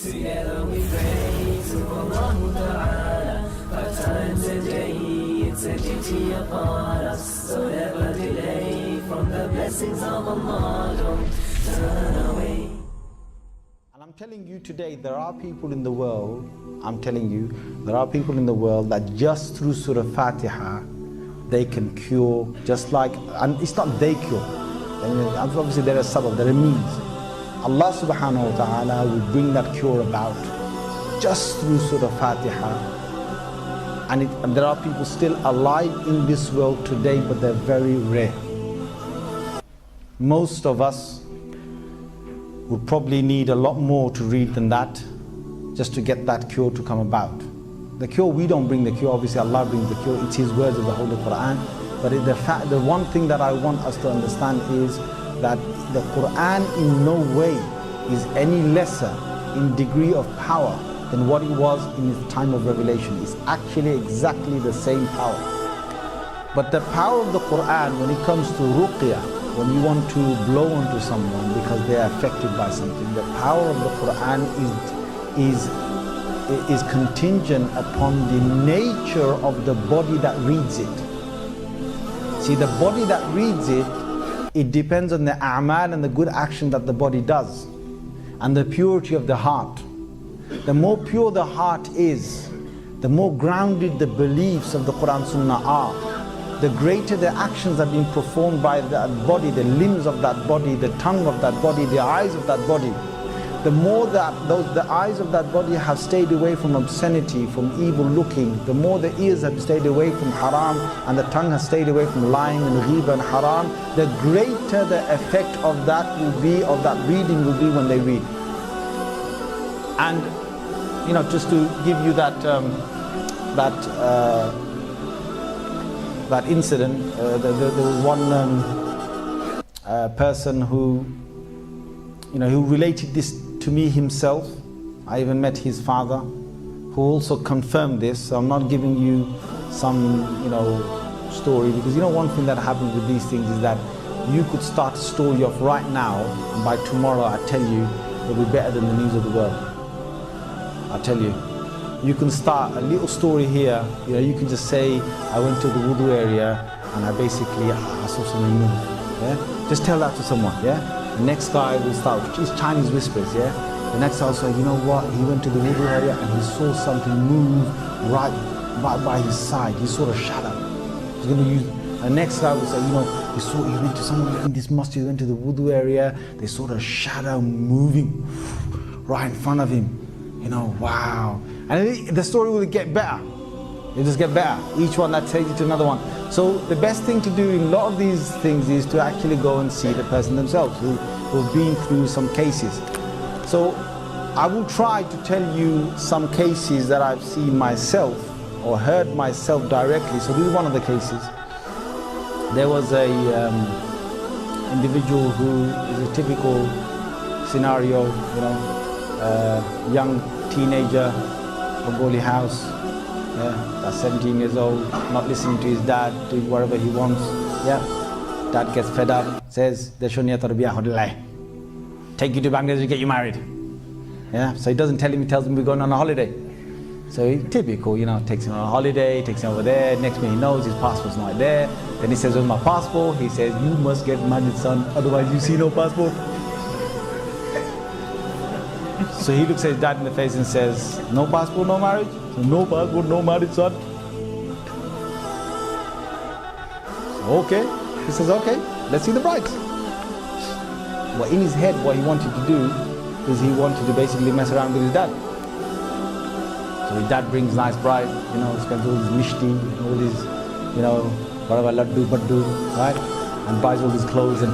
Together we pray to Allah Ta'ala. 5 times a day, it's a duty upon us. So never delay from the blessings of Allah. Don't turn away. And I'm telling you today, there are people in the world, there are people in the world that just through Surah Fatiha, they can cure, just like, and it's not they cure. Obviously there are sabab, there are means. Allah subhanahu wa ta'ala will bring that cure about just through Surah Fatiha. And there are people still alive in this world today, but they're very rare. Most of us would probably need a lot more to read than that, just to get that cure to come about. The cure, we don't bring the cure, obviously Allah brings the cure, it's His words of the Holy Quran. But the one thing that I want us to understand is that the Quran in no way is any lesser in degree of power than what it was in its time of revelation. It's actually exactly the same power. But the power of the Quran, when it comes to ruqya, when you want to blow onto someone because they are affected by something, the power of the Quran is contingent upon the nature of the body that reads it. See, the body that reads it, it depends on the a'mal and the good action that the body does, and the purity of the heart. The more pure the heart is, the more grounded the beliefs of the Quran Sunnah are, the greater the actions that have been performed by that body, the limbs of that body, the tongue of that body, the eyes of that body. The more that the eyes of that body have stayed away from obscenity, from evil looking, the more the ears have stayed away from haram, and the tongue has stayed away from lying and ghiba and haram, the greater the effect of that will be, of that reading will be when they read. And just to give you that incident, there was one person who related this to me himself. I even met his father, who also confirmed this. So I'm not giving you some story, because one thing that happens with these things is that you could start a story off right now, and by tomorrow I tell you it'll be better than the news of the world. I tell you, you can start a little story here. You can just say, I went to the wudu area and I saw something move. Yeah, just tell that to someone. Yeah. The next guy will start, it's Chinese whispers, yeah? The next guy will say, you know what, he went to the wudu area and he saw something move right by his side. He saw a shadow. He's going to use, the next guy will say, he went to someone in this mosque, he went to the wudu area, they saw a shadow moving right in front of him. Wow. And the story will get better. It'll just get better. Each one that takes you to another one. So the best thing to do in a lot of these things is to actually go and see the person themselves who've been through some cases. So I will try to tell you some cases that I've seen myself or heard myself directly. So this is one of the cases. There was a individual who is a typical scenario, young teenager, Bengali house. Yeah, that's 17 years old, not listening to his dad, doing whatever he wants. Yeah, dad gets fed up, says, take you to Bangladesh to get you married. Yeah, so he doesn't tell him, he tells him we're going on a holiday. So he, typical, takes him on a holiday, takes him over there. Next thing he knows, his passport's not there. Then he says, where's my passport? He says, you must get married, son, otherwise you see no passport. So he looks at his dad in the face and says, no passport, no marriage? So, no passport, no marriage, son. So, okay. He says, okay, let's see the bride. Well, in his head, what he wanted to do is he wanted to basically mess around with his dad. So his dad brings nice bride, spends all his mishti, all his, whatever, laddu, baddu, right? And buys all his clothes and